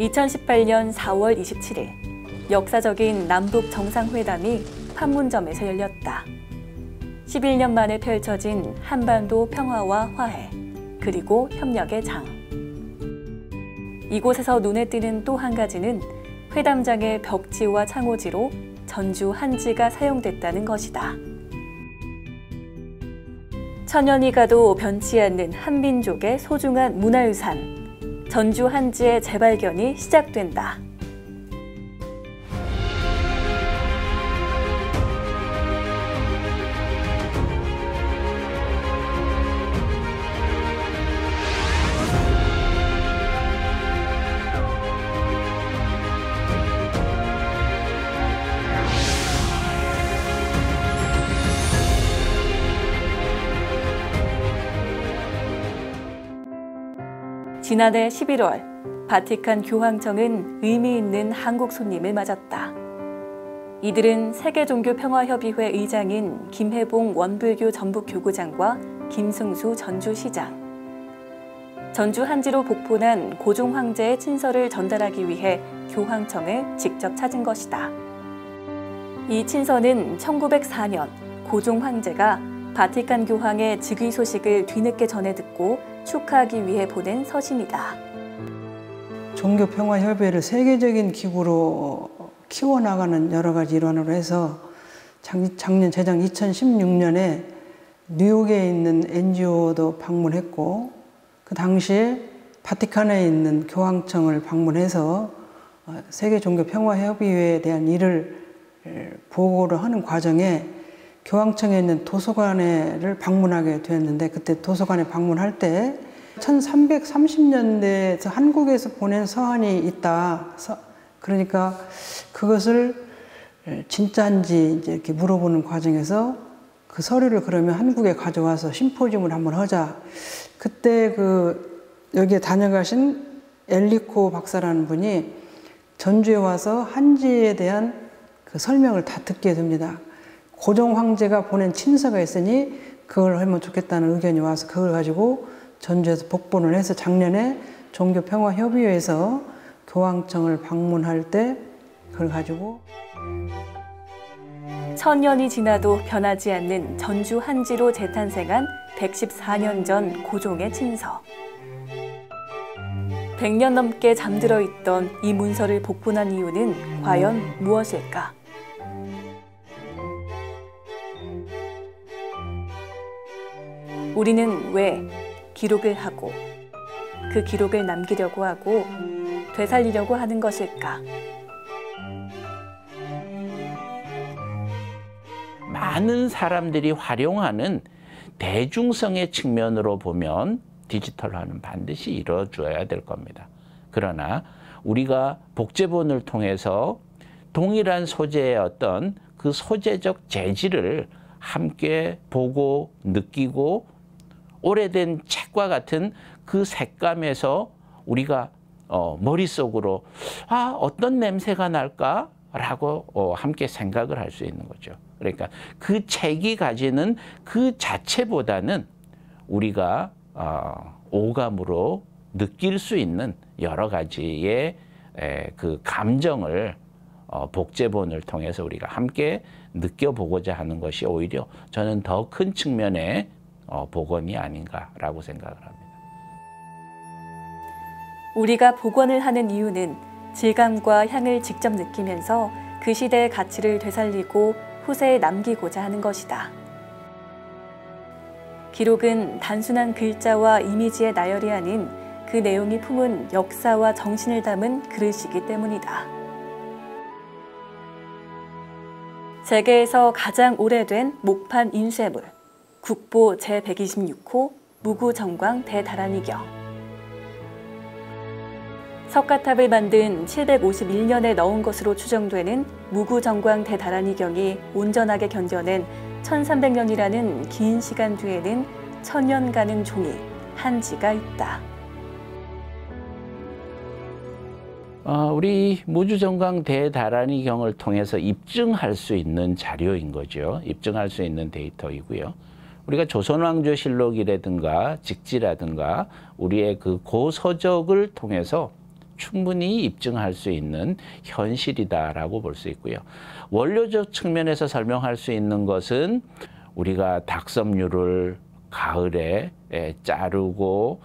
2018년 4월 27일 역사적인 남북 정상회담이 판문점에서 열렸다. 11년 만에 펼쳐진 한반도 평화와 화해, 그리고 협력의 장. 이곳에서 눈에 띄는 또 한 가지는 회담장의 벽지와 창호지로 전주 한지가 사용됐다는 것이다. 천년이 가도 변치 않는 한민족의 소중한 문화유산, 전주 한지의 재발견이 시작된다. 지난해 11월, 바티칸 교황청은 의미 있는 한국 손님을 맞았다. 이들은 세계종교평화협의회 의장인 김혜봉 원불교 전북교구장과 김승수 전주시장. 전주 한지로 복본한 고종 황제의 친서를 전달하기 위해 교황청을 직접 찾은 것이다. 이 친서는 1904년 고종 황제가 바티칸 교황의 즉위 소식을 뒤늦게 전해 듣고 축하하기 위해 보낸 서신이다. 종교평화협의회를 세계적인 기구로 키워나가는 여러 가지 일환으로 해서 재작 2016년에 뉴욕에 있는 NGO도 방문했고, 그 당시에 바티칸에 있는 교황청을 방문해서 세계종교평화협의회에 대한 일을 보고를 하는 과정에 교황청에 있는 도서관을 방문하게 되었는데, 그때 도서관에 방문할 때 1330년대에서 한국에서 보낸 서한이 있다. 그러니까 그것을 진짜인지 이제 이렇게 물어보는 과정에서 그 서류를 그러면 한국에 가져와서 심포지움을 한번 하자. 그때 여기에 다녀가신 엘리코 박사라는 분이 전주에 와서 한지에 대한 그 설명을 다 듣게 됩니다. 고종 황제가 보낸 친서가 있으니 그걸 하면 좋겠다는 의견이 와서 그걸 가지고 전주에서 복본을 해서 작년에 종교평화협의회에서 교황청을 방문할 때 그걸 가지고. 천년이 지나도 변하지 않는 전주 한지로 재탄생한 114년 전 고종의 친서. 100년 넘게 잠들어 있던 이 문서를 복본한 이유는 과연 무엇일까? 우리는 왜 기록을 하고 그 기록을 남기려고 하고 되살리려고 하는 것일까? 많은 사람들이 활용하는 대중성의 측면으로 보면 디지털화는 반드시 이루어져야 될 겁니다. 그러나 우리가 복제본을 통해서 동일한 소재의 어떤 그 소재적 재질을 함께 보고 느끼고 오래된 책과 같은 그 색감에서 우리가 머릿속으로 어떤 냄새가 날까라고 함께 생각을 할 수 있는 거죠. 그러니까 그 책이 가지는 그 자체보다는 우리가 오감으로 느낄 수 있는 여러 가지의 그 감정을 복제본을 통해서 우리가 함께 느껴보고자 하는 것이 오히려 저는 더 큰 측면의 복원이 아닌가라고 생각을 합니다. 우리가 복원을 하는 이유는 질감과 향을 직접 느끼면서 그 시대의 가치를 되살리고 후세에 남기고자 하는 것이다. 기록은 단순한 글자와 이미지의 나열이 아닌 그 내용이 품은 역사와 정신을 담은 그릇이기 때문이다. 세계에서 가장 오래된 목판 인쇄물, 국보 제126호 무구정광 대다란이경. 석가탑을 만든 751년에 넣은 것으로 추정되는 무구정광 대다란이경이 온전하게 견뎌낸 1300년이라는 긴 시간 뒤에는 천년 가는 종이 한지가 있다. 우리 무주정광 대다란이경을 통해서 입증할 수 있는 자료인 거죠. 입증할 수 있는 데이터이고요. 우리가 조선왕조실록이라든가 직지라든가 우리의 그 고서적을 통해서 충분히 입증할 수 있는 현실이다라고 볼 수 있고요. 원료적 측면에서 설명할 수 있는 것은 우리가 닭섬유를 가을에 자르고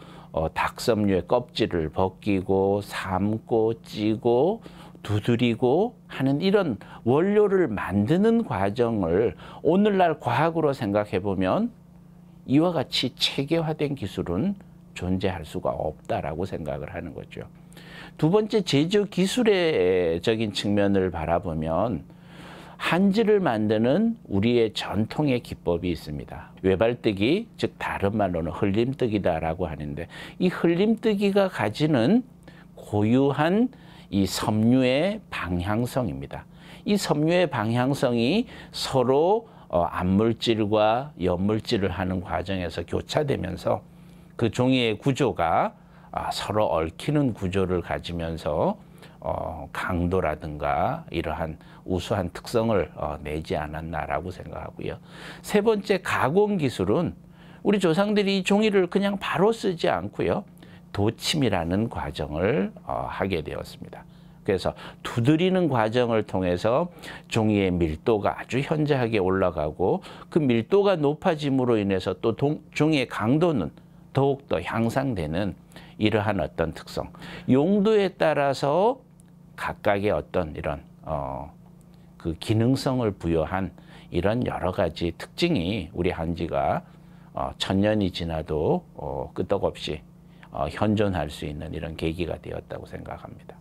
닭섬유의 껍질을 벗기고 삶고 찌고 두드리고 하는 이런 원료를 만드는 과정을 오늘날 과학으로 생각해 보면 이와 같이 체계화된 기술은 존재할 수가 없다라고 생각을 하는 거죠. 두 번째, 제조 기술적인 측면을 바라보면 한지를 만드는 우리의 전통의 기법이 있습니다. 외발뜨기, 즉 다른 말로는 흘림뜨기다라고 하는데, 이 흘림뜨기가 가지는 고유한 이 섬유의 방향성입니다. 이 섬유의 방향성이 서로 암물질과 연물질을 하는 과정에서 교차되면서 그 종이의 구조가 서로 얽히는 구조를 가지면서 강도라든가 이러한 우수한 특성을 내지 않았나라고 생각하고요. 세 번째, 가공 기술은 우리 조상들이 종이를 그냥 바로 쓰지 않고요. 도침이라는 과정을 하게 되었습니다. 그래서 두드리는 과정을 통해서 종이의 밀도가 아주 현저하게 올라가고 그 밀도가 높아짐으로 인해서 또 종이의 강도는 더욱더 향상되는 이러한 어떤 특성, 용도에 따라서 각각의 어떤 이런 그 기능성을 부여한 이런 여러 가지 특징이 우리 한지가 1000년이 지나도 끄떡없이 현존할 수 있는 이런 계기가 되었다고 생각합니다.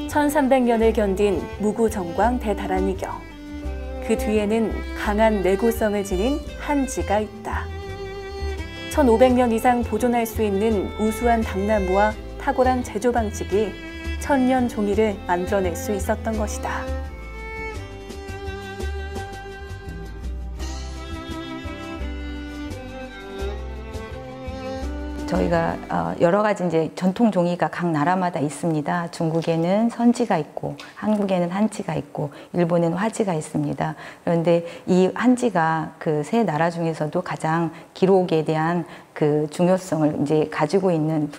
1300년을 견딘 무구정광 대다란이경. 그 뒤에는 강한 내구성을 지닌 한지가 있다. 1500년 이상 보존할 수 있는 우수한 당나무와 탁월한 제조 방식이 천년 종이를 만들어낼 수 있었던 것이다. 저희가 여러 가지 이제 전통 종이가 각 나라마다 있습니다. 중국에는 선지가 있고, 한국에는 한지가 있고, 일본에는 화지가 있습니다. 그런데 이 한지가 그 세 나라 중에서도 가장 기록에 대한 그 중요성을 이제 가지고 있는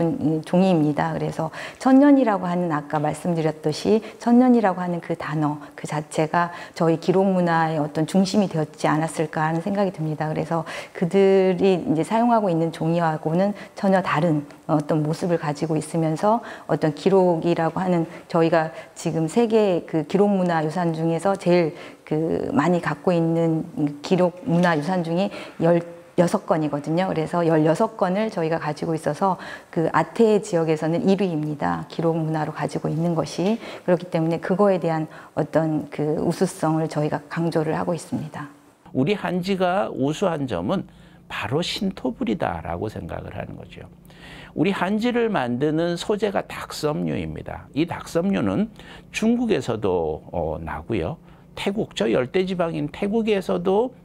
종이입니다. 그래서 천년이라고 하는, 아까 말씀드렸듯이 천년이라고 하는 그 단어 그 자체가 저희 기록 문화의 어떤 중심이 되었지 않았을까 하는 생각이 듭니다. 그래서 그들이 이제 사용하고 있는 종이하고는 전혀 다른 어떤 모습을 가지고 있으면서 어떤 기록이라고 하는, 저희가 지금 세계 그 기록 문화 유산 중에서 제일 그 많이 갖고 있는 기록 문화 유산 중에 16건이거든요. 그래서 16건을 저희가 가지고 있어서 그 아태 지역에서는 1위입니다. 기록 문화로 가지고 있는 것이. 그렇기 때문에 그거에 대한 어떤 그 우수성을 저희가 강조를 하고 있습니다. 우리 한지가 우수한 점은 바로 신토불이다라고 생각을 하는 거죠. 우리 한지를 만드는 소재가 닭섬유입니다. 이 닭섬유는 중국에서도 나고요. 태국, 저 열대지방인 태국에서도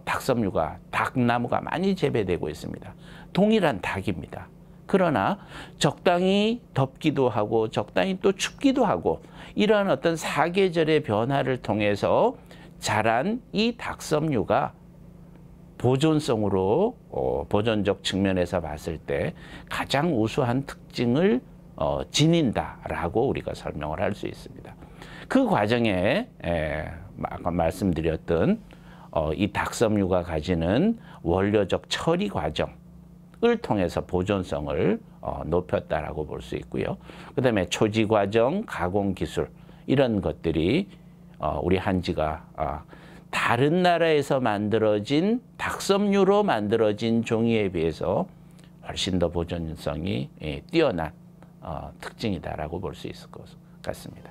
닭섬유가, 닭나무가 많이 재배되고 있습니다. 동일한 닭입니다. 그러나 적당히 덥기도 하고 적당히 또 춥기도 하고 이러한 어떤 사계절의 변화를 통해서 자란 이 닭섬유가 보존성으로 보존적 측면에서 봤을 때 가장 우수한 특징을 지닌다라고 우리가 설명을 할 수 있습니다. 그 과정에 아까 말씀드렸던 이 닭섬유가 가지는 원료적 처리 과정을 통해서 보존성을 높였다라고 볼 수 있고요. 그다음에 초지 과정, 가공 기술 이런 것들이 우리 한지가 다른 나라에서 만들어진 닭섬유로 만들어진 종이에 비해서 훨씬 더 보존성이 뛰어난 특징이다라고 볼 수 있을 것 같습니다.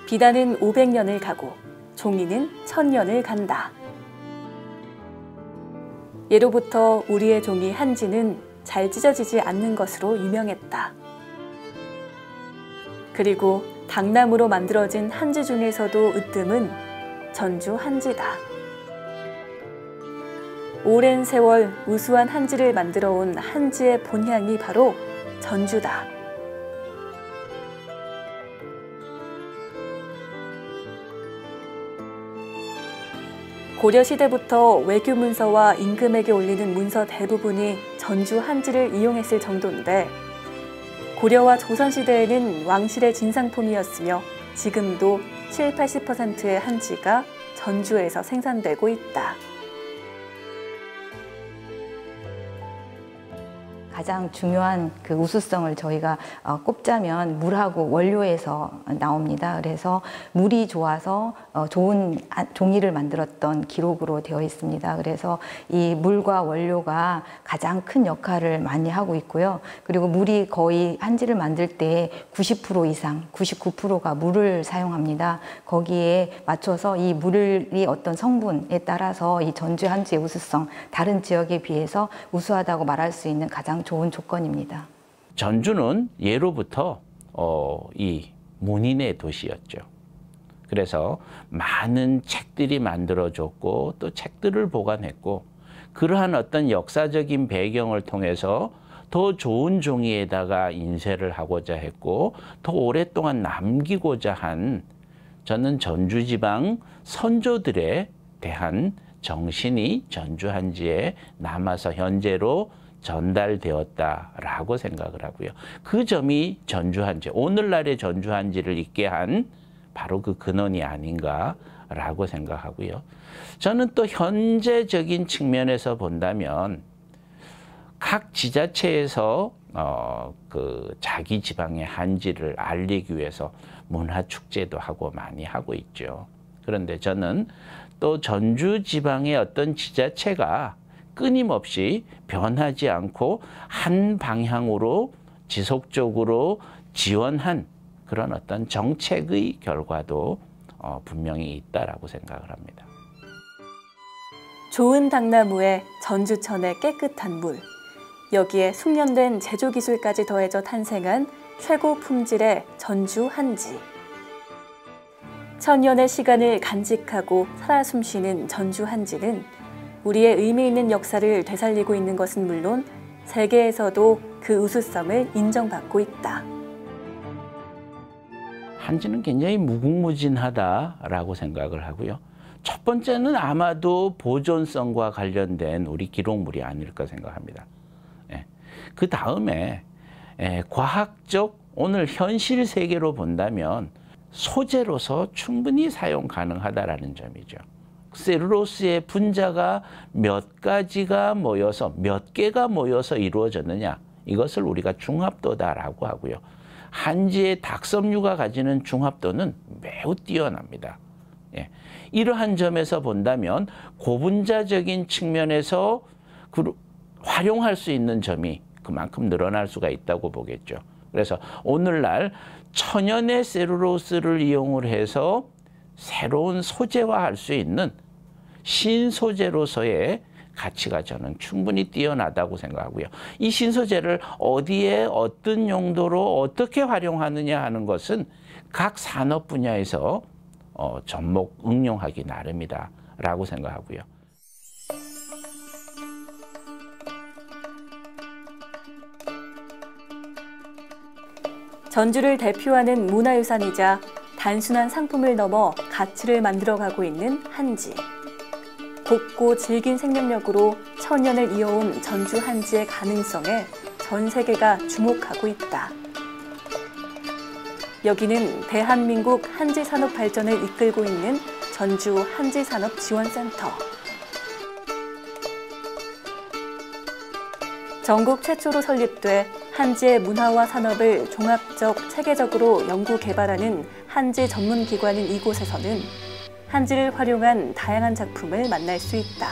비단은 500년을 가고 종이는 1000년을 간다. 예로부터 우리의 종이 한지는 잘 찢어지지 않는 것으로 유명했다. 그리고 당나무로 만들어진 한지 중에서도 으뜸은 전주 한지다. 오랜 세월 우수한 한지를 만들어 온 한지의 본향이 바로 전주다. 고려시대부터 외교 문서와 임금에게 올리는 문서 대부분이 전주 한지를 이용했을 정도인데 고려와 조선시대에는 왕실의 진상품이었으며 지금도 70~80%의 한지가 전주에서 생산되고 있다. 가장 중요한 그 우수성을 저희가 꼽자면 물하고 원료에서 나옵니다. 그래서 물이 좋아서 좋은 종이를 만들었던 기록으로 되어 있습니다. 그래서 이 물과 원료가 가장 큰 역할을 많이 하고 있고요. 그리고 물이 거의 한지를 만들 때 90% 이상, 99%가 물을 사용합니다. 거기에 맞춰서 이 물이 어떤 성분에 따라서 이 전주 한지의 우수성, 다른 지역에 비해서 우수하다고 말할 수 있는 가장 좋은 조건입니다. 전주는 예로부터 이 문인의 도시였죠. 그래서 많은 책들이 만들어졌고 또 책들을 보관했고 그러한 어떤 역사적인 배경을 통해서 더 좋은 종이에다가 인쇄를 하고자 했고 더 오랫동안 남기고자 한 저는 전주지방 선조들에 대한 정신이 전주 한지에 남아서 현재로 전달되었다라고 생각을 하고요. 그 점이 전주 한지, 오늘날의 전주 한지를 있게 한 바로 그 근원이 아닌가라고 생각하고요. 저는 또 현재적인 측면에서 본다면 각 지자체에서 그 자기 지방의 한지를 알리기 위해서 문화축제도 하고 많이 하고 있죠. 그런데 저는 또 전주 지방의 어떤 지자체가 끊임없이 변하지 않고 한 방향으로 지속적으로 지원한 그런 어떤 정책의 결과도 분명히 있다라고 생각을 합니다. 좋은 당나무에 전주천의 깨끗한 물, 여기에 숙련된 제조기술까지 더해져 탄생한 최고 품질의 전주 한지. 천년의 시간을 간직하고 살아 숨쉬는 전주 한지는 우리의 의미 있는 역사를 되살리고 있는 것은 물론 세계에서도 그 우수성을 인정받고 있다. 한지는 굉장히 무궁무진하다라고 생각을 하고요. 첫 번째는 아마도 보존성과 관련된 우리 기록물이 아닐까 생각합니다. 그 다음에 과학적 오늘 현실 세계로 본다면 소재로서 충분히 사용 가능하다라는 점이죠. 셀룰로스의 분자가 몇 가지가 모여서 몇 개가 모여서 이루어졌느냐, 이것을 우리가 중합도다라고 하고요. 한지의 닭섬유가 가지는 중합도는 매우 뛰어납니다. 이러한 점에서 본다면 고분자적인 측면에서 활용할 수 있는 점이 그만큼 늘어날 수가 있다고 보겠죠. 그래서 오늘날 천연의 셀룰로스를 이용을 해서 새로운 소재화할 수 있는 신소재로서의 가치가 저는 충분히 뛰어나다고 생각하고요. 이 신소재를 어디에 어떤 용도로 어떻게 활용하느냐 하는 것은 각 산업 분야에서 접목 응용하기 나름이다라고 생각하고요. 전주를 대표하는 문화유산이자 단순한 상품을 넘어 가치를 만들어가고 있는 한지. 곱고 질긴 생명력으로 천년을 이어온 전주 한지의 가능성에 전 세계가 주목하고 있다. 여기는 대한민국 한지 산업 발전을 이끌고 있는 전주 한지산업지원센터. 전국 최초로 설립돼 한지의 문화와 산업을 종합적, 체계적으로 연구 개발하는 한지 전문기관인 이곳에서는 한지를 활용한 다양한 작품을 만날 수 있다.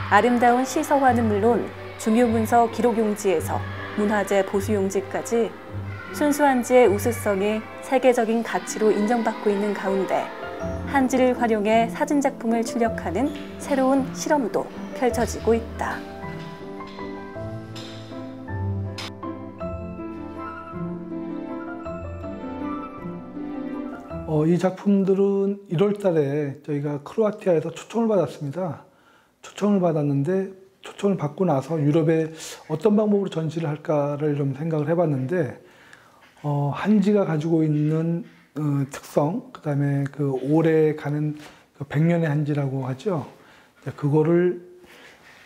아름다운 시서화는 물론 중요문서 기록용지에서 문화재 보수용지까지 순수한지의 우수성이 세계적인 가치로 인정받고 있는 가운데 한지를 활용해 사진작품을 출력하는 새로운 실험도 펼쳐지고 있다. 이 작품들은 1월 달에 저희가 크로아티아에서 초청을 받았습니다. 초청을 받았는데 초청을 받고 나서 유럽에 어떤 방법으로 전시를 할까를 좀 생각을 해봤는데 한지가 가지고 있는 특성, 그다음에 그 오래 가는 그 100년의 한지라고 하죠. 그거를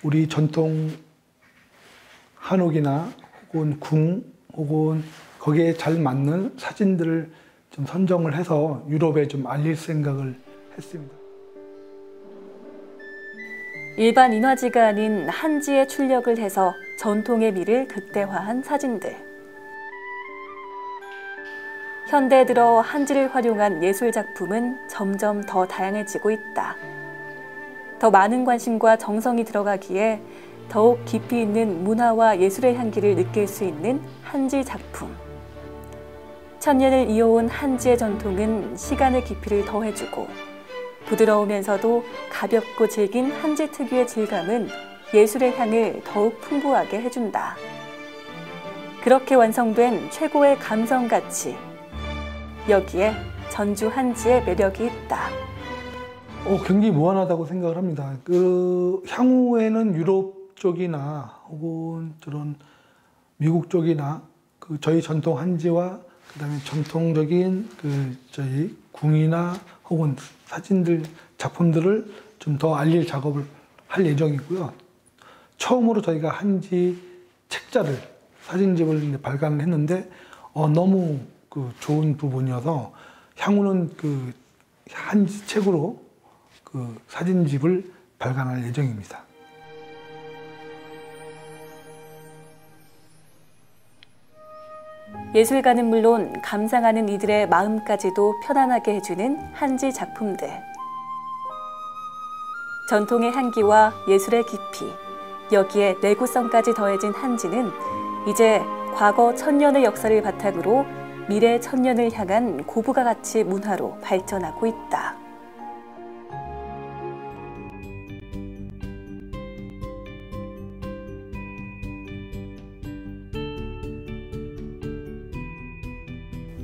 우리 전통 한옥이나 혹은 궁 혹은 거기에 잘 맞는 사진들을 좀 선정을 해서 유럽에 좀 알릴 생각을 했습니다. 일반 인화지가 아닌 한지에 출력을 해서 전통의 미를 극대화한 사진들. 현대에 들어 한지를 활용한 예술 작품은 점점 더 다양해지고 있다. 더 많은 관심과 정성이 들어가기에 더욱 깊이 있는 문화와 예술의 향기를 느낄 수 있는 한지 작품. 천년을 이어온 한지의 전통은 시간의 깊이를 더해주고 부드러우면서도 가볍고 질긴 한지 특유의 질감은 예술의 향을 더욱 풍부하게 해준다. 그렇게 완성된 최고의 감성 가치. 여기에 전주 한지의 매력이 있다. 굉장히 무한하다고 생각을 합니다. 향후에는 유럽 쪽이나 혹은 저런 미국 쪽이나 저희 전통 한지와 그다음에 전통적인 저희 궁이나 혹은 사진들 작품들을 좀 더 알릴 작업을 할 예정이고요. 처음으로 저희가 한지 책자를 사진집을 발간을 했는데 너무 좋은 부분이어서 향후는 한지 책으로 사진집을 발간할 예정입니다. 예술가는 물론 감상하는 이들의 마음까지도 편안하게 해주는 한지 작품들. 전통의 향기와 예술의 깊이, 여기에 내구성까지 더해진 한지는 이제 과거 천년의 역사를 바탕으로 미래 천년을 향한 고부가 가치 문화로 발전하고 있다.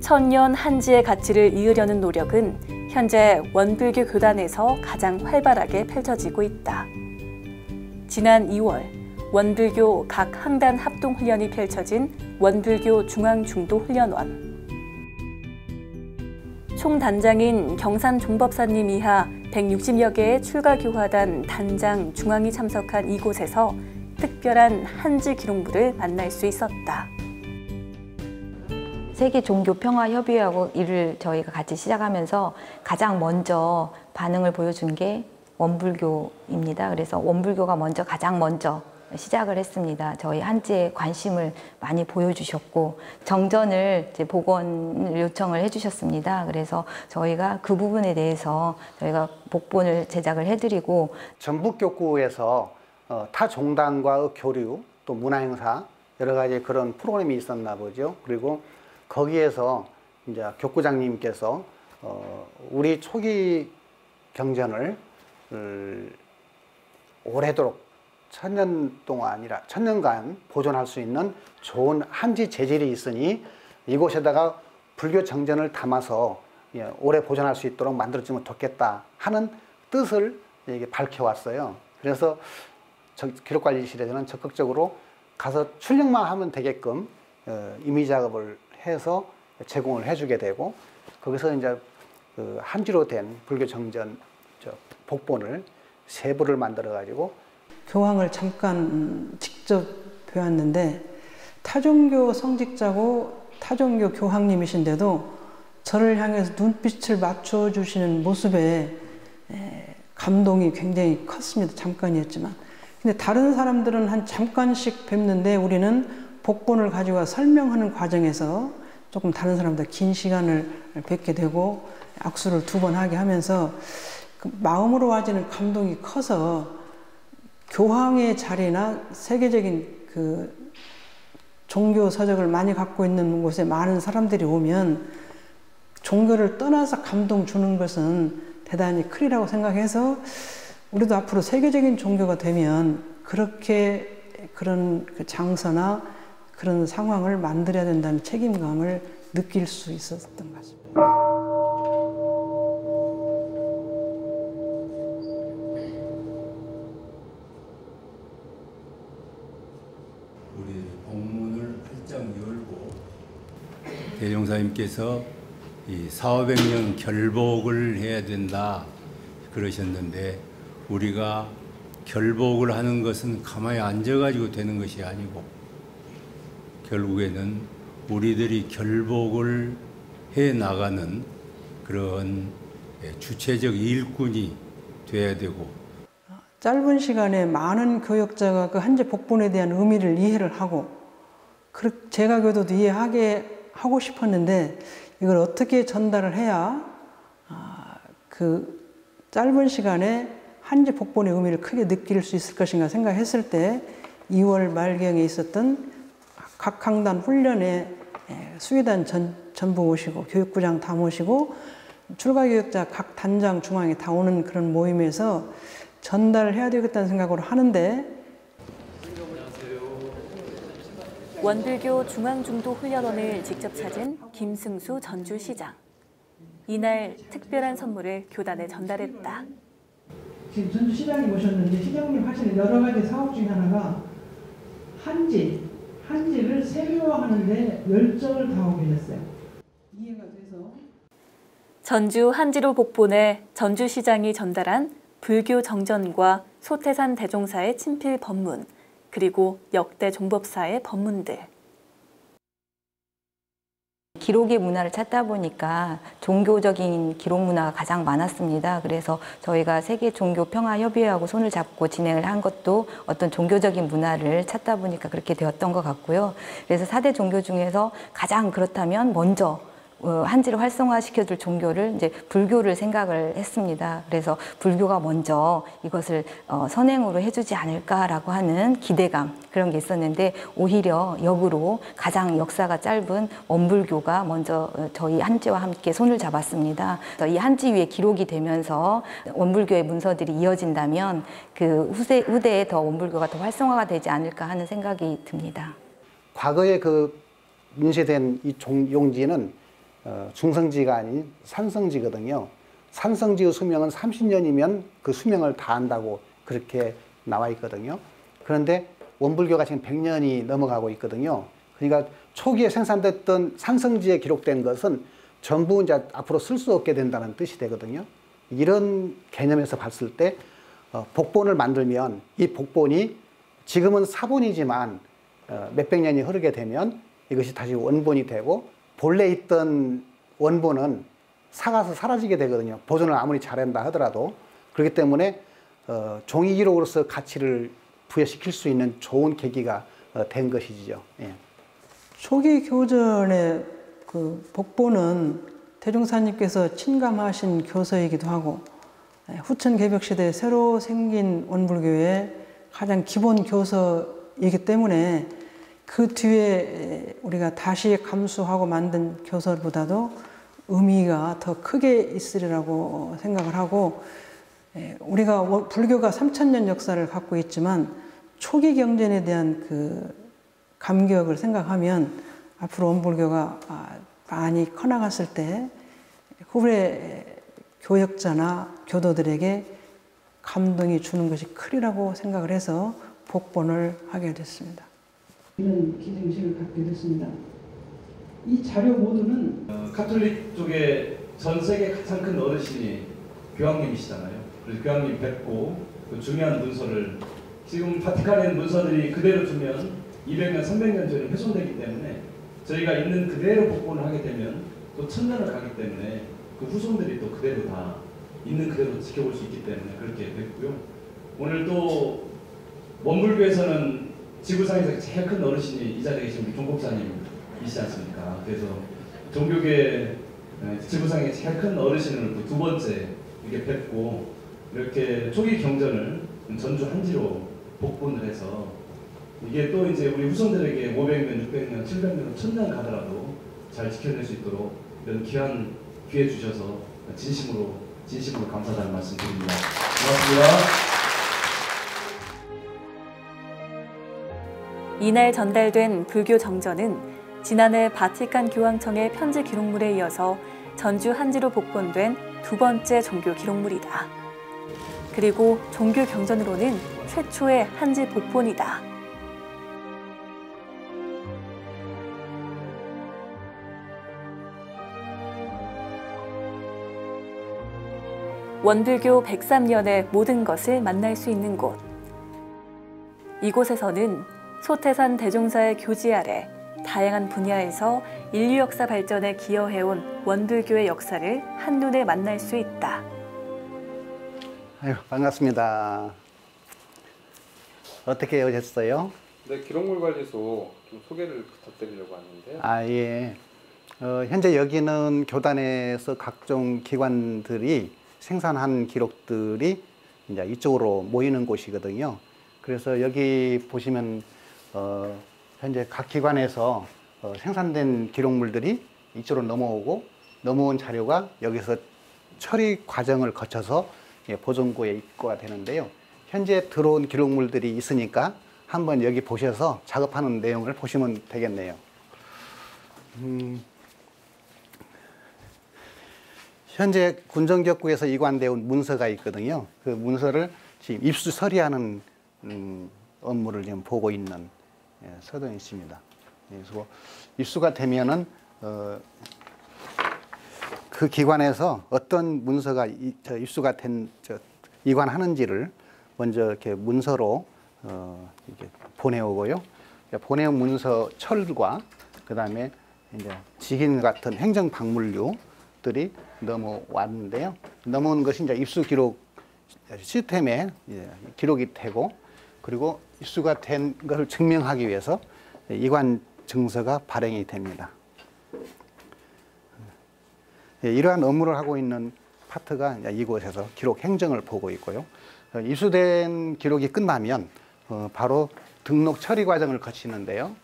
천년 한지의 가치를 이으려는 노력은 현재 원불교 교단에서 가장 활발하게 펼쳐지고 있다. 지난 2월 원불교 각 항단 합동훈련이 펼쳐진 원불교 중앙중도훈련원. 총단장인 경산종법사님 이하 160여 개의 출가교화단 단장 중앙이 참석한 이곳에서 특별한 한지 기록물을 만날 수 있었다. 세계종교평화협의회하고 일을 저희가 같이 시작하면서 가장 먼저 반응을 보여준 게 원불교입니다. 그래서 원불교가 가장 먼저 시작을 했습니다. 저희 한지에 관심을 많이 보여주셨고 정전을 복원을 요청을 해주셨습니다. 그래서 저희가 그 부분에 대해서 저희가 복본을 제작을 해드리고 전북교구에서 타 종단과의 교류 또 문화행사 여러 가지 그런 프로그램이 있었나 보죠. 그리고 거기에서 이제 교구장님께서 우리 초기 경전을 오래도록 천년간 보존할 수 있는 좋은 한지 재질이 있으니 이곳에다가 불교 정전을 담아서 오래 보존할 수 있도록 만들어주면 좋겠다 하는 뜻을 밝혀왔어요. 그래서 기록관리실에서는 적극적으로 가서 출력만 하면 되게끔 이미 작업을 해서 제공을 해주게 되고 거기서 이제 한지로 된 불교 정전 복본을 세 부를 만들어 가지고 교황을 잠깐 직접 뵈었는데 타종교 성직자고 타종교 교황님이신데도 저를 향해서 눈빛을 맞춰주시는 모습에 감동이 굉장히 컸습니다. 잠깐이었지만. 근데 다른 사람들은 한 잠깐씩 뵙는데 우리는 복본을 가지고 설명하는 과정에서 조금 다른 사람보다 긴 시간을 뵙게 되고 악수를 2번 하게 하면서 그 마음으로 와지는 감동이 커서 교황의 자리나 세계적인 그 종교 서적을 많이 갖고 있는 곳에 많은 사람들이 오면 종교를 떠나서 감동 주는 것은 대단히 크리라고 생각해서 우리도 앞으로 세계적인 종교가 되면 그렇게 그런 그 장소나 그런 상황을 만들어야 된다는 책임감을 느낄 수 있었던 것 같습니다. 우리 복문을 활짝 열고 대종사님께서 이 400년 결복을 해야 된다 그러셨는데 우리가 결복을 하는 것은 가만히 앉아가지고 되는 것이 아니고 결국에는 우리들이 결복을 해 나가는 그런 주체적 일꾼이 돼야 되고, 짧은 시간에 많은 교역자가 그 한지 복본에 대한 의미를 이해를 하고 제가 교도도 이해하게 하고 싶었는데 이걸 어떻게 전달을 해야 그 짧은 시간에 한지 복본의 의미를 크게 느낄 수 있을 것인가 생각했을 때 2월 말경에 있었던 각 강단 훈련에 수의단 전부 오시고 교육부장 다 모시고 출가교역자 각 단장 중앙에 다 오는 그런 모임에서 전달을 해야 되겠다는 생각으로 하는데, 원불교 중앙중도훈련원을 직접 찾은 김승수 전주시장. 이날 특별한 선물을 교단에 전달했다. 지금 전주시장님 오셨는데 시장님 하시는 여러 가지 사업 중에 하나가 한지를 세계화하는데 열정을 다하고 계셨어요. 이해가 돼서 전주 한지로 복본에 전주시장이 전달한 불교 정전과 소태산 대종사의 친필 법문, 그리고 역대 종법사의 법문들. 기록의 문화를 찾다 보니까 종교적인 기록 문화가 가장 많았습니다. 그래서 저희가 세계종교평화협의회하고 손을 잡고 진행을 한 것도 어떤 종교적인 문화를 찾다 보니까 그렇게 되었던 것 같고요. 그래서 4대 종교 중에서 가장 그렇다면 먼저 한지를 활성화시켜줄 종교를 이제 불교를 생각을 했습니다. 그래서 불교가 먼저 이것을 선행으로 해주지 않을까라고 하는 기대감, 그런 게 있었는데 오히려 역으로 가장 역사가 짧은 원불교가 먼저 저희 한지와 함께 손을 잡았습니다. 이 한지 위에 기록이 되면서 원불교의 문서들이 이어진다면 그 후대에 더 원불교가 더 활성화가 되지 않을까 하는 생각이 듭니다. 과거에 그 인쇄된 이 용지는 중성지가 아닌 산성지거든요. 산성지의 수명은 30년이면 그 수명을 다한다고 그렇게 나와 있거든요. 그런데 원불교가 지금 100년이 넘어가고 있거든요. 그러니까 초기에 생산됐던 산성지에 기록된 것은 전부 이제 앞으로 쓸 수 없게 된다는 뜻이 되거든요. 이런 개념에서 봤을 때 복본을 만들면 이 복본이 지금은 사본이지만 몇백 년이 흐르게 되면 이것이 다시 원본이 되고 본래 있던 원본은 사가서 사라지게 되거든요. 보존을 아무리 잘한다 하더라도. 그렇기 때문에 종이 기록으로서 가치를 부여시킬 수 있는 좋은 계기가 된 것이죠. 예. 초기 교전의 그 복본은 대종사님께서 친감하신 교서이기도 하고 후천 개벽 시대에 새로 생긴 원불교의 가장 기본 교서이기 때문에 그 뒤에 우리가 다시 감수하고 만든 교서보다도 의미가 더 크게 있으리라고 생각을 하고, 우리가 불교가 3000년 역사를 갖고 있지만 초기 경전에 대한 그 감격을 생각하면 앞으로 원불교가 많이 커나갔을 때 후래 교역자나 교도들에게 감동이 주는 것이 크리라고 생각을 해서 복본을 하게 됐습니다. 이런 기증식을 갖게 됐습니다. 이 자료 모두는 가톨릭 쪽에 전 세계 가장 큰 어르신이 교황님이시잖아요. 그래서 교황님 뵙고 그 중요한 문서를, 지금 바티칸에 있는 문서들이 그대로 두면 200년, 300년 전에 훼손되기 때문에 저희가 있는 그대로 복본을 하게 되면 또 1000년을 가기 때문에 그 후손들이 또 그대로 다 있는 그대로 지켜볼 수 있기 때문에 그렇게 됐고요. 오늘 또 원불교에서는 지구상에서 제일 큰 어르신이 이 자리에 계신 우리 종법사님이시지 않습니까? 그래서 종교계 지구상에 제일 큰 어르신을 또 두 번째 이렇게 뵙고 이렇게 초기 경전을 전주 한지로 복본을 해서 이게 또 이제 우리 후손들에게 500년, 600년, 700년, 1000년 가더라도 잘 지켜낼 수 있도록 이런 귀한 기회 주셔서 진심으로 감사하다는 말씀 드립니다. 고맙습니다. 이날 전달된 불교 정전은 지난해 바티칸 교황청의 편지 기록물에 이어서 전주 한지로 복본된 두 번째 종교 기록물이다. 그리고 종교 경전으로는 최초의 한지 복본이다. 원불교 103년의 모든 것을 만날 수 있는 곳, 이곳에서는 소태산 대종사의 교지 아래 다양한 분야에서 인류 역사 발전에 기여해온 원불교의 역사를 한눈에 만날 수 있다. 아유, 반갑습니다. 어떻게 오셨어요? 네, 기록물관리소 좀 소개를 부탁드리려고 왔는데요. 아, 예. 현재 여기는 교단에서 각종 기관들이 생산한 기록들이 이제 이쪽으로 모이는 곳이거든요. 그래서 여기 보시면 현재 각 기관에서 생산된 기록물들이 이쪽으로 넘어오고 넘어온 자료가 여기서 처리 과정을 거쳐서 보존고에 입고가 되는데요. 현재 들어온 기록물들이 있으니까 한번 여기 보셔서 작업하는 내용을 보시면 되겠네요. 현재 군정격구에서 이관되어 온 문서가 있거든요. 그 문서를 지금 입수 처리하는 업무를 지금 보고 있는 서동이 있습니다. 그래서 입수가 되면은 그 기관에서 어떤 문서가 입수가 된 이관하는지를 먼저 이렇게 문서로 이렇게 보내오고요. 보내온 문서 철과 그 다음에 이제 직인 같은 행정 박물류들이 넘어왔는데요. 넘어온 것이 이제 입수 기록 시스템에 기록이 되고, 그리고 입수가 된 것을 증명하기 위해서 이관 증서가 발행이 됩니다. 이러한 업무를 하고 있는 파트가 이곳에서 기록 행정을 보고 있고요. 입수된 기록이 끝나면 바로 등록 처리 과정을 거치는데요.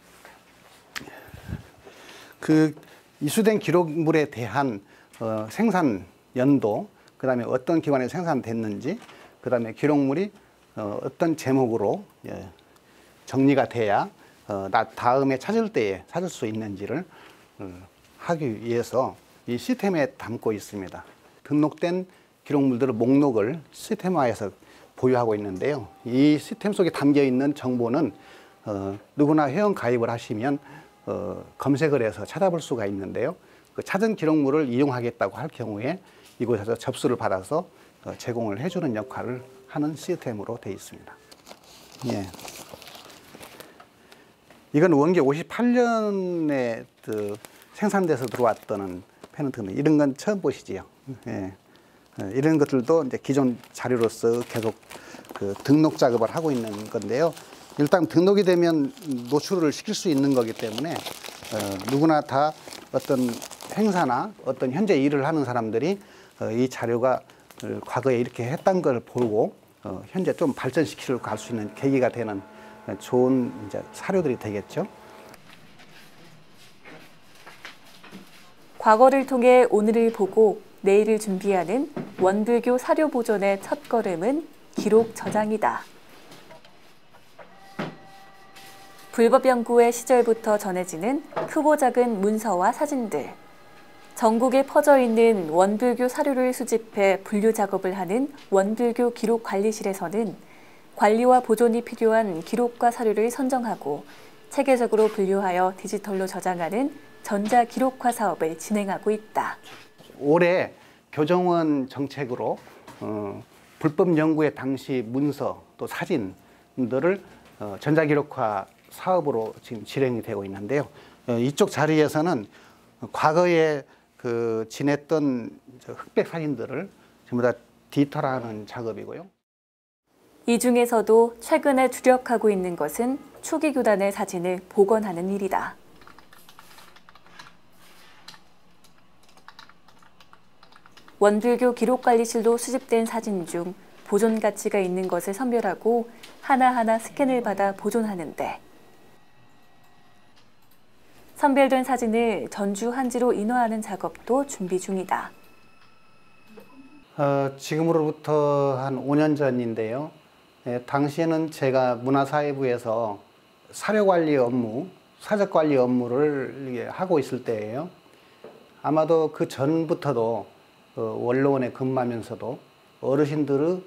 그 입수된 기록물에 대한 생산 연도, 그 다음에 어떤 기관에 생산됐는지, 그 다음에 기록물이 어떤 제목으로 정리가 돼야 다음에 찾을 때에 찾을 수 있는지를 하기 위해서 이 시스템에 담고 있습니다. 등록된 기록물들의 목록을 시스템화해서 보유하고 있는데요. 이 시스템 속에 담겨 있는 정보는 누구나 회원 가입을 하시면 검색을 해서 찾아볼 수가 있는데요. 그 찾은 기록물을 이용하겠다고 할 경우에 이곳에서 접수를 받아서 제공을 해주는 역할을 하는 시스템으로 되어 있습니다. 예. 이건 원기 58년에 생산돼서 들어왔던 페넌트인데 이런 건 처음 보시지요. 예. 이런 것들도 이제 기존 자료로서 계속 등록 작업을 하고 있는 건데요. 일단 등록이 되면 노출을 시킬 수 있는 거기 때문에 누구나 다 어떤 행사나 어떤 현재 일을 하는 사람들이 이 자료가 과거에 이렇게 했던 걸 보고 현재 좀 발전시키려고 갈 수 있는 계기가 되는 좋은 이제 사료들이 되겠죠. 과거를 통해 오늘을 보고 내일을 준비하는 원불교 사료 보존의 첫걸음은 기록 저장이다. 불법 연구의 시절부터 전해지는 크고 작은 문서와 사진들. 전국에 퍼져 있는 원불교 사료를 수집해 분류 작업을 하는 원불교 기록관리실에서는 관리와 보존이 필요한 기록과 사료를 선정하고 체계적으로 분류하여 디지털로 저장하는 전자기록화 사업을 진행하고 있다. 올해 교정원 정책으로 불법 연구의 당시 문서 또 사진들을 전자기록화 사업으로 지금 진행이 되고 있는데요. 이쪽 자리에서는 과거에 지냈던 흑백 사진들을 전부 다 디지털화하는 작업이고요. 이 중에서도 최근에 주력하고 있는 것은 초기 교단의 사진을 복원하는 일이다. 원불교 기록관리실로 수집된 사진 중 보존 가치가 있는 것을 선별하고 하나하나 스캔을 받아 보존하는데, 선별된 사진을 전주 한지로 인화하는 작업도 준비 중이다. 지금으로부터 한 5년 전인데요. 당시에는 제가 문화사회부에서 사료관리 업무, 사적관리 업무를 하고 있을 때예요. 아마도 그 전부터도 원로원에 근무하면서도 어르신들의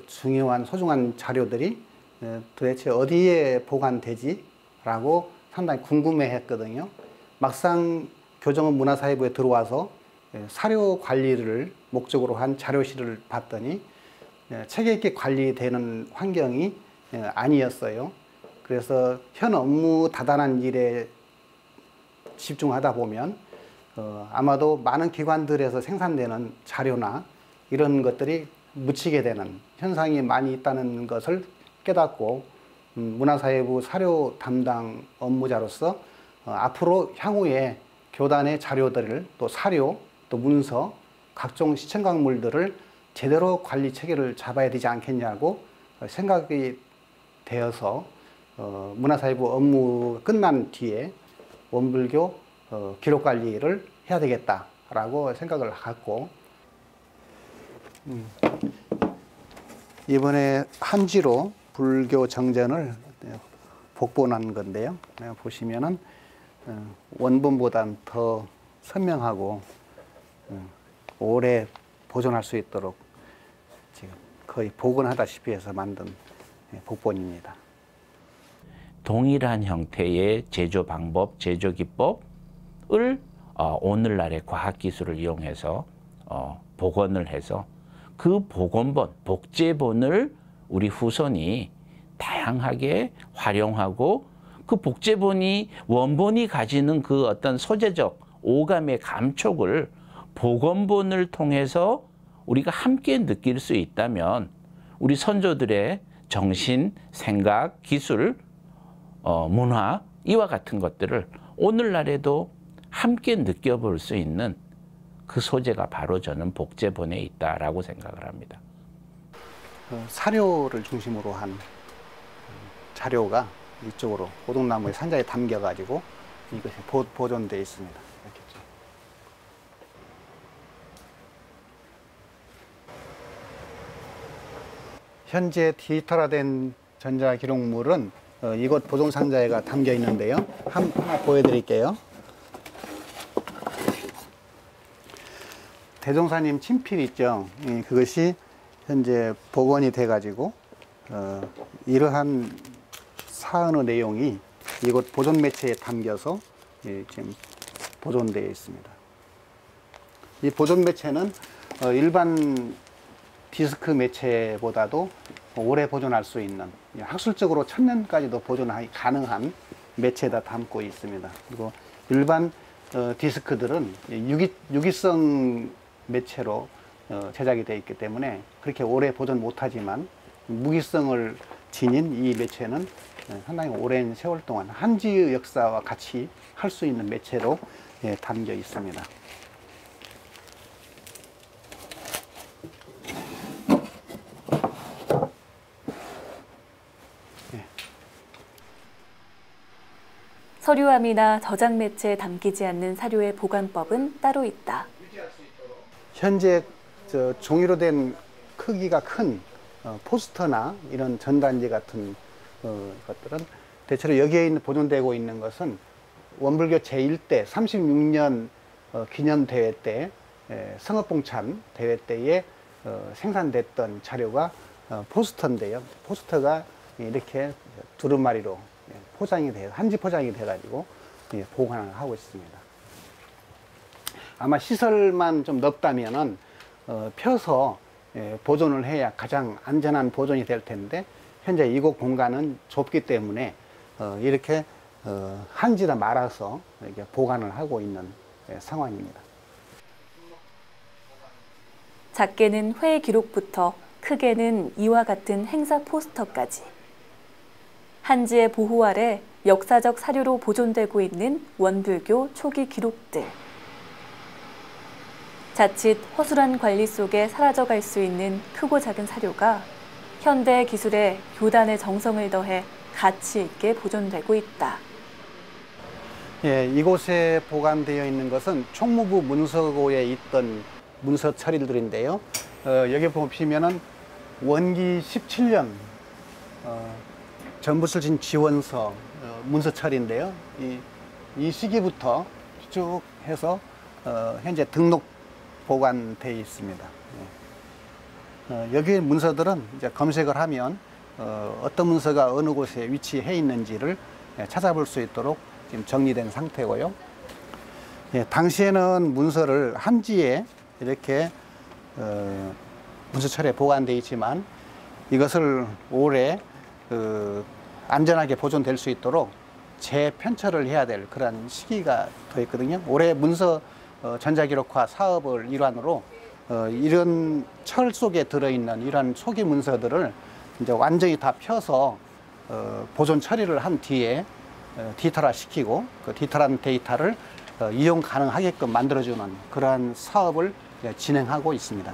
중요한 소중한 자료들이 도대체 어디에 보관되지? 라고 상당히 궁금해했거든요. 막상 교정원 문화사회부에 들어와서 사료 관리를 목적으로 한 자료실을 봤더니 체계 있게 관리되는 환경이 아니었어요. 그래서 현 업무 다단한 일에 집중하다 보면 아마도 많은 기관들에서 생산되는 자료나 이런 것들이 묻히게 되는 현상이 많이 있다는 것을 깨닫고 문화사회부 사료 담당 업무자로서 앞으로 향후에 교단의 자료들을 또 사료, 또 문서, 각종 시청각물들을 제대로 관리 체계를 잡아야 되지 않겠냐고 생각이 되어서 문화사회부 업무 끝난 뒤에 원불교 기록관리를 해야 되겠다라고 생각을 갖고 이번에 한지로 불교 정전을 복본한 건데요. 보시면은 원본보다는 더 선명하고 오래 보존할 수 있도록 지금 거의 복원하다시피 해서 만든 복본입니다. 동일한 형태의 제조 방법, 제조 기법을 오늘날의 과학기술을 이용해서 복원을 해서 그 복원본, 복제본을 우리 후손이 다양하게 활용하고 그 복제본이 원본이 가지는 그 어떤 소재적 오감의 감촉을 복원본을 통해서 우리가 함께 느낄 수 있다면 우리 선조들의 정신, 생각, 기술, 문화 이와 같은 것들을 오늘날에도 함께 느껴볼 수 있는 그 소재가 바로 저는 복제본에 있다라고 생각을 합니다. 사료를 중심으로 한 자료가 이쪽으로 오동나무의 산자에 담겨가지고 이것이 보존되어 있습니다. 이렇게. 현재 디지털화된 전자기록물은 이곳 보존상자에가 담겨 있는데요. 하나 보여드릴게요. 대종사님 친필 있죠. 그것이 현재 복원이 돼가지고 이러한 사언의 내용이 이곳 보존 매체에 담겨서 지금 보존되어 있습니다. 이 보존 매체는 일반 디스크 매체보다도 오래 보존할 수 있는 학술적으로 1000년까지도 보존이 가능한 매체에다 담고 있습니다. 그리고 일반 디스크들은 유기성 매체로 제작이 되어 있기 때문에 그렇게 오래 보존 못하지만 무기성을 지닌 이 매체는 상당히 오랜 세월 동안 한지의 역사와 같이 할 수 있는 매체로 담겨 있습니다. 서류함이나 저장 매체에 담기지 않는 사료의 보관법은 따로 있다. 현재 종이로 된 크기가 큰 포스터나 이런 전단지 같은 것들은 대체로 여기에 보존되고 있는 것은 원불교 제1대 36년 기념대회 때 성업봉찬 대회 때에 생산됐던 자료가 포스터인데요. 포스터가 이렇게 두루마리로 포장이 돼서 한지 포장이 돼가지고 보관을 하고 있습니다. 아마 시설만 좀 넓다면은 펴서 보존을 해야 가장 안전한 보존이 될 텐데 현재 이곳 공간은 좁기 때문에 이렇게 한지다 말아서 이렇게 보관을 하고 있는 상황입니다. 작게는 회 기록부터 크게는 이와 같은 행사 포스터까지 한지의 보호 아래 역사적 사료로 보존되고 있는 원불교 초기 기록들. 자칫 허술한 관리 속에 사라져갈 수 있는 크고 작은 사료가 현대 기술에 교단의 정성을 더해 가치 있게 보존되고 있다. 예, 이곳에 보관되어 있는 것은 총무부 문서고에 있던 문서 처리들인데요. 여기 보시면은 원기 17년 전부술진 지원서 문서 처리인데요. 이 시기부터 쭉 해서 현재 등록 보관되어 있습니다. 여기 문서들은 이제 검색을 하면 어떤 문서가 어느 곳에 위치해 있는지를 찾아볼 수 있도록 지금 정리된 상태고요. 당시에는 문서를 한지에 이렇게 문서철에 보관되어 있지만 이것을 올해 안전하게 보존될 수 있도록 재편철을 해야 될 그런 시기가 더 있거든요. 올해 문서 전자기록화 사업을 일환으로 이런 철 속에 들어있는 이런 초기 문서들을 이제 완전히 다 펴서 보존 처리를 한 뒤에 디지털화 시키고 그 디지털한 데이터를 이용 가능하게끔 만들어주는 그러한 사업을 진행하고 있습니다.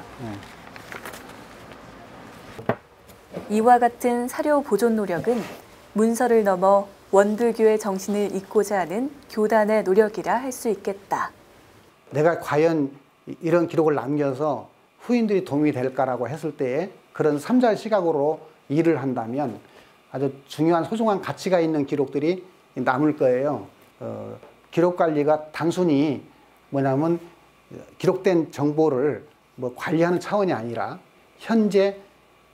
이와 같은 사료 보존 노력은 문서를 넘어 원불교의 정신을 잇고자 하는 교단의 노력이라 할 수 있겠다. 내가 과연 이런 기록을 남겨서 후인들이 도움이 될까라고 했을 때에 그런 삼자 시각으로 일을 한다면 아주 중요한 소중한 가치가 있는 기록들이 남을 거예요. 기록 관리가 단순히 뭐냐면 기록된 정보를 뭐 관리하는 차원이 아니라 현재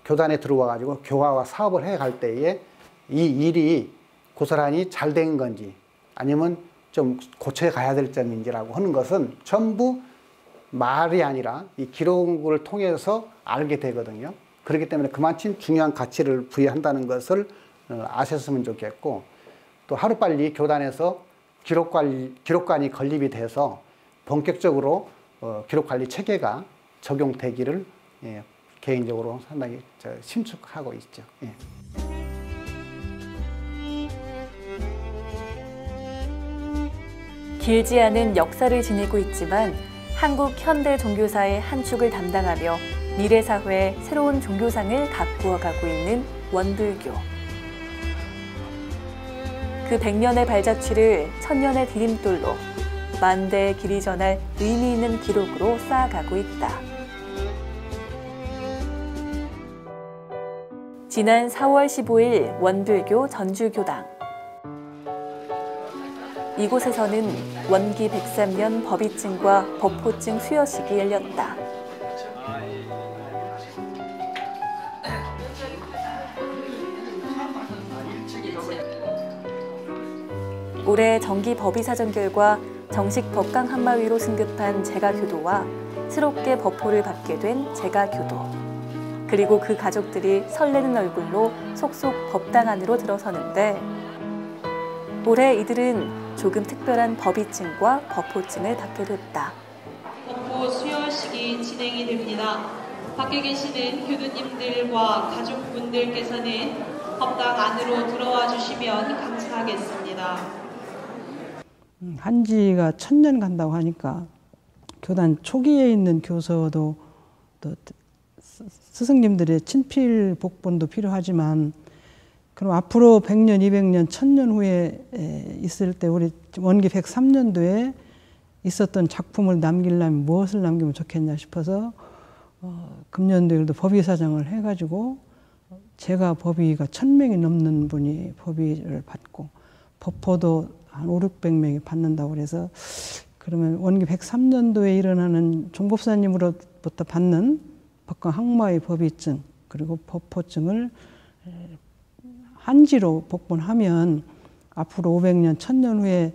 교단에 들어와 가지고 교화와 사업을 해 갈 때에 이 일이 고스란히 잘 된 건지 아니면 좀 고쳐 가야 될 점인지라고 하는 것은 전부 말이 아니라 이 기록을 통해서 알게 되거든요. 그렇기 때문에 그만큼 중요한 가치를 부여한다는 것을 아셨으면 좋겠고, 또 하루빨리 교단에서 기록관이 건립이 돼서 본격적으로 기록관리 체계가 적용되기를 개인적으로 상당히 심축하고 있죠. 예. 길지 않은 역사를 지니고 있지만 한국 현대 종교사의 한 축을 담당하며 미래 사회의 새로운 종교상을 가꾸어가고 있는 원불교. 그 100년의 발자취를 1000년의 디딤돌로 만대의 길이 전할 의미 있는 기록으로 쌓아가고 있다. 지난 4월 15일 원불교 전주교당. 이곳에서는 원기 103년 법의증과 법호증 수여식이 열렸다. 올해 정기 법의사전 결과 정식 법강 한마위로 승급한 제가교도와 새롭게 법호를 받게 된 제가교도, 그리고 그 가족들이 설레는 얼굴로 속속 법당 안으로 들어서는데, 올해 이들은 조금 특별한 법의증과 법호증을 받게 됐다. 법호 수여식이 진행이 됩니다. 밖에 계시는 교도님들과 가족분들께서는 법당 안으로 들어와 주시면 감사하겠습니다. 한지가 1000년 간다고 하니까 교단 초기에 있는 교서도 또 스승님들의 친필 복본도 필요하지만, 그럼 앞으로 100년, 200년, 1000년 후에 있을 때 우리 원기 103년도에 있었던 작품을 남기려면 무엇을 남기면 좋겠냐 싶어서 금년도에도 법의사정을 해가지고 제가 법의가 1000명이 넘는 분이 법의를 받고 법호도 한 500~600명이 받는다고 그래서, 그러면 원기 103년도에 일어나는 종법사님으로부터 받는 법강 항마의 법의증 그리고 법호증을 한지로 복본하면 앞으로 500년, 1000년 후에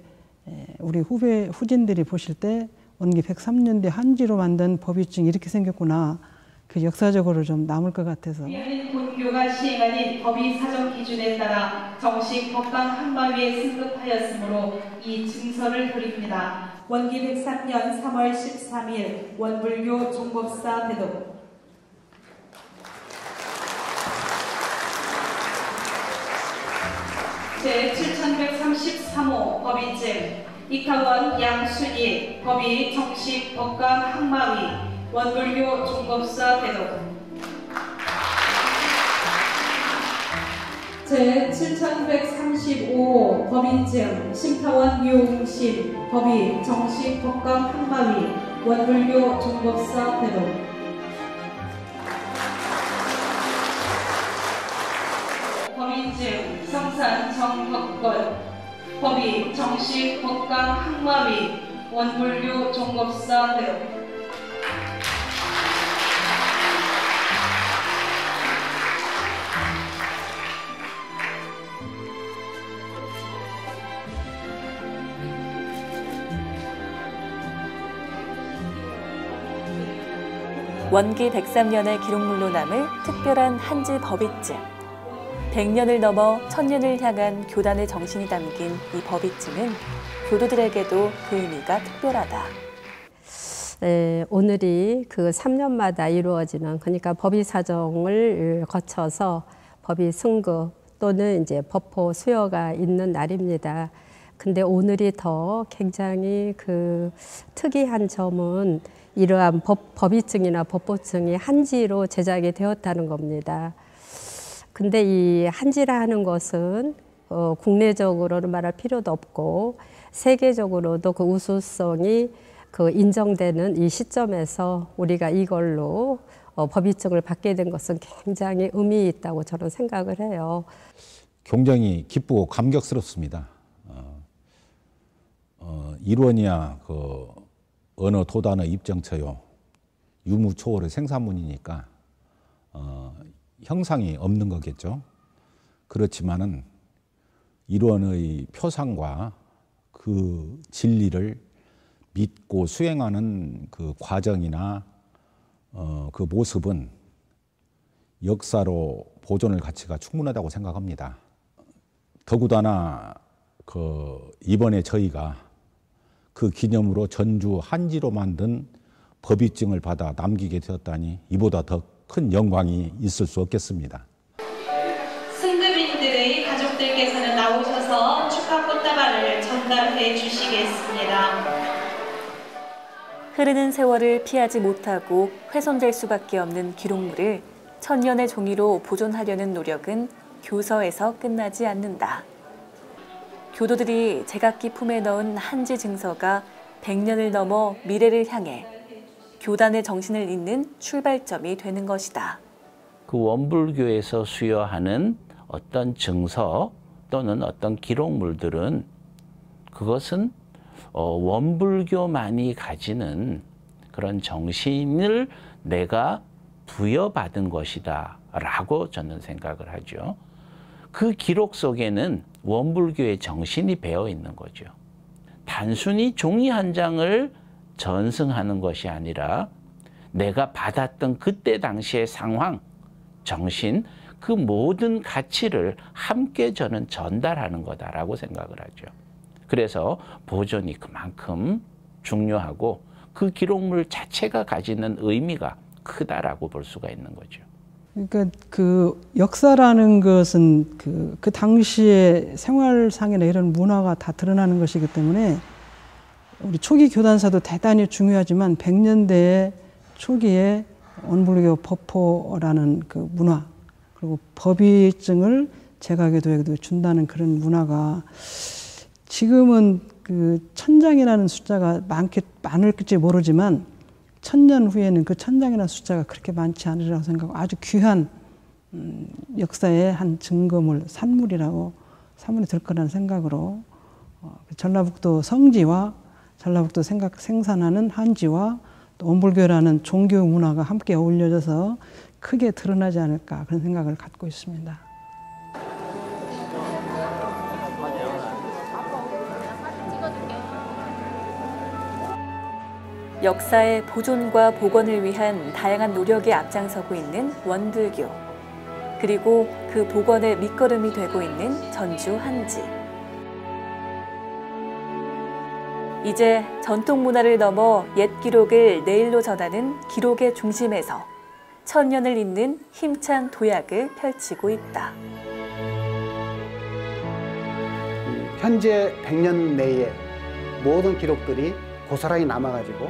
우리 후진들이 보실 때 원기 103년도에 한지로 만든 법의증이 이렇게 생겼구나, 그 역사적으로 좀 남을 것 같아서. 본교가 시행하는 법의 사정 기준에 따라 정식 법강 한마위에 승급하였으므로 이 증서를 드립니다. 원기 103년 3월 13일 원불교 종법사 대독. 제7133호 법의증 이타원 양순희 법의 정식 법강 항마위 원불교 종법사 대독. 제7135호 법의증 심타원 유웅신 법의 정식 법강 항마위 원불교 종법사 대독. 법의증 성산 정덕권 법의 정식 법강 항마위 원불교 종법사 대독. 원기 103년의 기록물로 남을 특별한 한지 법의증. 100년을 넘어 1000년을 향한 교단의 정신이 담긴 이 법의증은 교도들에게도 그 의미가 특별하다. 네, 오늘이 그 3년마다 이루어지는, 그러니까 법의 사정을 거쳐서 법의 승급 또는 이제 법포 수여가 있는 날입니다. 근데 오늘이 더 굉장히 그 특이한 점은 이러한 법의증이나 법보증이 한지로 제작이 되었다는 겁니다. 근데 이 한지라 하는 것은 국내적으로는 말할 필요도 없고 세계적으로도 그 우수성이 그 인정되는 이 시점에서 우리가 이걸로 법의증을 받게 된 것은 굉장히 의미 있다고 저는 생각을 해요. 굉장히 기쁘고 감격스럽습니다. 일원이야 그 어느 도단의 입정처요, 유무초월의 생산문이니까 형상이 없는 거겠죠. 그렇지만은 일원의 표상과 그 진리를 믿고 수행하는 그 과정이나 그 모습은 역사로 보존할 가치가 충분하다고 생각합니다. 더구나 그 이번에 저희가 그 기념으로 전주 한지로 만든 법의증을 받아 남기게 되었다니 이보다 더 큰 영광이 있을 수 없겠습니다. 승급인들의 가족들께서는 나오셔서 축하 꽃다발을 전달해 주시겠습니다. 흐르는 세월을 피하지 못하고 훼손될 수밖에 없는 기록물을 천년의 종이로 보존하려는 노력은 교서에서 끝나지 않는다. 교도들이 제각기 품에 넣은 한지 증서가 100년을 넘어 미래를 향해 교단의 정신을 잇는 출발점이 되는 것이다. 그 원불교에서 수여하는 어떤 증서 또는 어떤 기록물들은 그것은 원불교만이 가지는 그런 정신을 내가 부여받은 것이다 라고 저는 생각을 하죠. 그 기록 속에는 원불교의 정신이 배어 있는 거죠. 단순히 종이 한 장을 전승하는 것이 아니라 내가 받았던 그때 당시의 상황, 정신, 그 모든 가치를 함께 저는 전달하는 거다라고 생각을 하죠. 그래서 보존이 그만큼 중요하고 그 기록물 자체가 가지는 의미가 크다라고 볼 수가 있는 거죠. 그러니까 그 역사라는 것은 그 당시의 생활상이나 이런 문화가 다 드러나는 것이기 때문에 우리 초기 교단사도 대단히 중요하지만 100년대 초기에 원불교 법포라는 그 문화, 그리고 법의증을 제각에도 준다는 그런 문화가 지금은 그 1000장이라는 숫자가 많을지 모르지만 1000년 후에는 그 1000장이라는 숫자가 그렇게 많지 않으리라고 생각하고 아주 귀한 역사의 한 증거물, 산물이 될 거라는 생각으로 전라북도 성지와 전라북도 생산하는 한지와 또 원불교라는 종교 문화가 함께 어울려져서 크게 드러나지 않을까 그런 생각을 갖고 있습니다. 역사의 보존과 복원을 위한 다양한 노력에 앞장서고 있는 원불교, 그리고 그 복원의 밑거름이 되고 있는 전주 한지. 이제 전통 문화를 넘어 옛 기록을 내일로 전하는 기록의 중심에서 천년을 잇는 힘찬 도약을 펼치고 있다. 현재 100년 내에 모든 기록들이 고스란히 남아가지고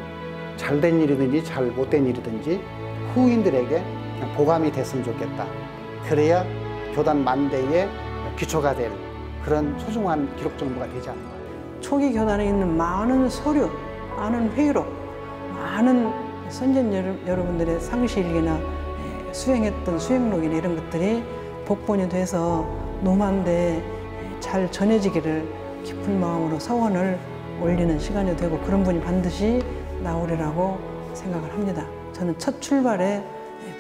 잘된 일이든지 잘 못된 일이든지 후인들에게 그냥 보감이 됐으면 좋겠다. 그래야 교단 만대의 기초가 될 그런 소중한 기록 정보가 되지 않나. 초기 교단에 있는 많은 서류, 많은 회의록, 많은 선전 여러분들의 상시일기나 수행했던 수행록이나 이런 것들이 복본이 돼서 노만대에 잘 전해지기를 깊은 마음으로 서원을 올리는 시간이 되고 그런 분이 반드시 나오리라고 생각을 합니다. 저는 첫 출발에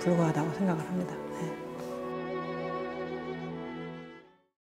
불과하다고 생각을 합니다.